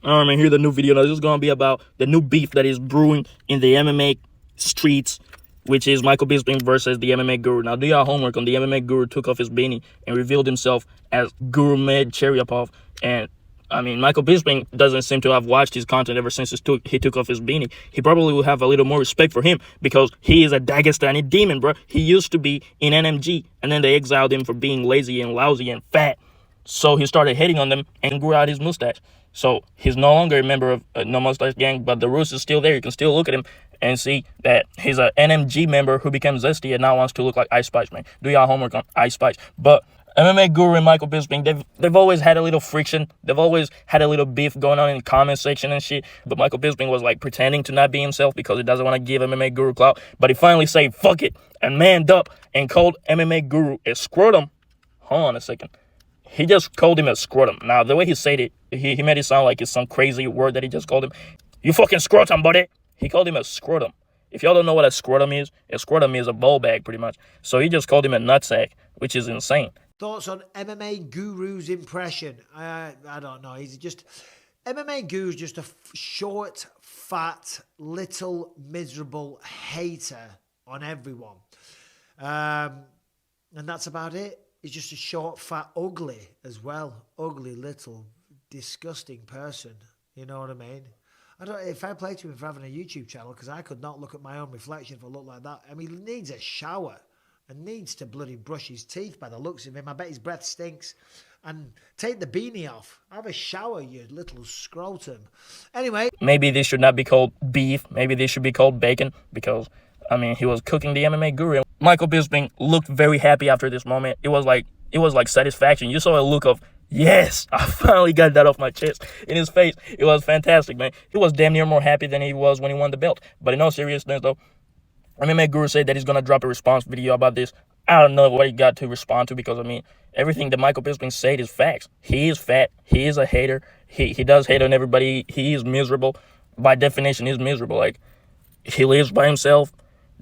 Here's the new video. Now, this is gonna be about the new beef that is brewing in the MMA streets, which is Michael Bisping versus the MMA Guru. Now, do your homework on the MMA Guru took off his beanie and revealed himself as Guru Med Cheryapov. And Michael Bisping doesn't seem to have watched his content ever since he took off his beanie. He probably will have a little more respect for him because he is a Dagestani demon, bro. He used to be in NMG, and then they exiled him for being lazy and lousy and fat. So he started hating on them and grew out his mustache. So he's no longer a member of No Mustache Gang, but the roots is still there. You can still look at him and see that he's an NMG member who became zesty and now wants to look like Ice Spice, man. Do y'all homework on Ice Spice. But MMA Guru and Michael Bisping, they've always had a little friction. They've always had a little beef going on in the comment section and shit. But Michael Bisping was like pretending to not be himself because he doesn't want to give MMA Guru clout. But he finally said, fuck it, and manned up and called MMA Guru a scrotum. Hold on a second. He just called him a scrotum. Now, the way he said it, he made it sound like it's some crazy word that he just called him. You fucking scrotum, buddy. He called him a scrotum. If y'all don't know what a scrotum is a ball bag, pretty much. So he just called him a nutsack, which is insane. Thoughts on MMA Guru's impression? I don't know. He's just... MMA Guru's just a short, fat, little, miserable hater on everyone. And that's about it. He's just a short, fat, ugly as well. Ugly, little, disgusting person. You know what I mean? If I play to him for having a YouTube channel, because I could not look at my own reflection if I looked like that. I mean, he needs a shower and needs to bloody brush his teeth by the looks of him. I bet his breath stinks. And take the beanie off. Have a shower, you little scrotum. Anyway. Maybe this should not be called beef. Maybe this should be called bacon because, he was cooking the MMA Guru. Michael Bisping looked very happy after this moment. It was like satisfaction. You saw a look of, yes, I finally got that off my chest in his face. It was fantastic, man. He was damn near more happy than he was when he won the belt. But in all seriousness, though, MMA Guru said that he's going to drop a response video about this. I don't know what he got to respond to because, everything that Michael Bisping said is facts. He is fat. He is a hater. He does hate on everybody. He is miserable. By definition, he's miserable. Like, he lives by himself,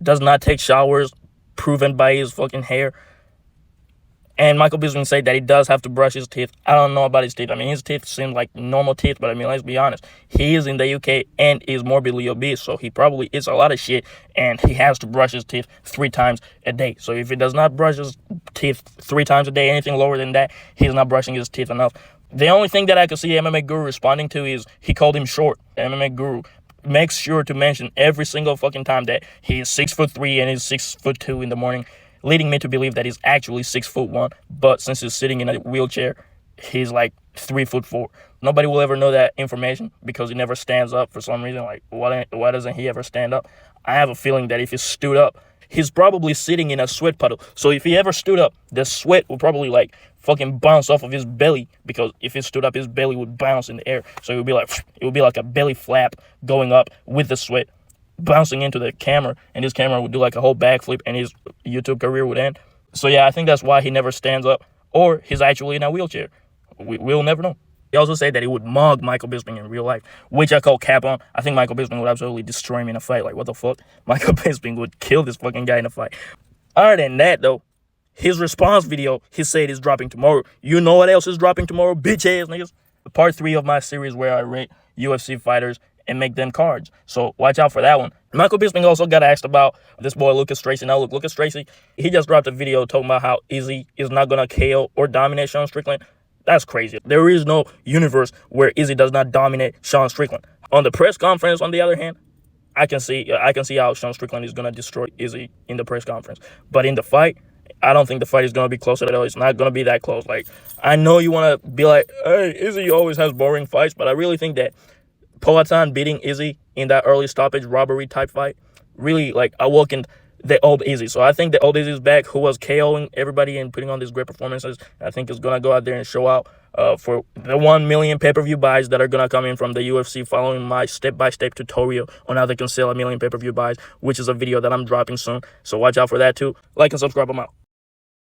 does not take showers, proven by his fucking hair. And Michael Bisping said that he does have to brush his teeth. I don't know about his teeth. His teeth seem like normal teeth, but let's be honest. He is in the UK and is morbidly obese, so he probably eats a lot of shit, and he has to brush his teeth 3 times a day. So if he does not brush his teeth 3 times a day, anything lower than that, he's not brushing his teeth enough. The only thing that I could see MMA Guru responding to is he called him short. MMA Guru makes sure to mention every single fucking time that he is 6'3" and he's 6'2" in the morning, leading me to believe that he's actually 6'1", but since he's sitting in a wheelchair, he's like 3'4". Nobody will ever know that information because he never stands up for some reason. Like, why doesn't he ever stand up? I have a feeling that if he stood up, he's probably sitting in a sweat puddle. So if he ever stood up, the sweat will probably fucking bounce off of his belly, because if he stood up, his belly would bounce in the air. So it would be like a belly flap going up with the sweat bouncing into the camera, and his camera would do like a whole backflip and his YouTube career would end. So yeah, I think that's why he never stands up, or he's actually in a wheelchair. We'll never know. He also said that he would mug Michael Bisping in real life, which I call cap on. I think Michael Bisping would absolutely destroy him in a fight. Like, what the fuck? Michael Bisping would kill this fucking guy in a fight. Other than that, though, his response video, he said, is dropping tomorrow. You know what else is dropping tomorrow, bitch ass niggas? Part 3 of my series where I rate UFC fighters and make them cards. So watch out for that one. Michael Bisping also got asked about this boy Lucas Tracy. Now look, Lucas Tracy, he just dropped a video talking about how Izzy is not going to KO or dominate Sean Strickland. That's crazy. There is no universe where Izzy does not dominate Sean Strickland. On the press conference, on the other hand, I can see how Sean Strickland is going to destroy Izzy in the press conference. But in the fight, I don't think the fight is going to be close at all. It's not going to be that close. Like, I know you want to be like, hey, Izzy always has boring fights, but I really think that Poatan beating Izzy in that early stoppage robbery type fight really awakened the old Izzy. So I think the old Izzy is back, who was KOing everybody and putting on these great performances. I think is going to go out there and show out for the 1 million pay-per-view buys that are going to come in from the UFC following my step-by-step tutorial on how they can sell 1 million pay-per-view buys, which is a video that I'm dropping soon. So watch out for that too. Like and subscribe. I'm out.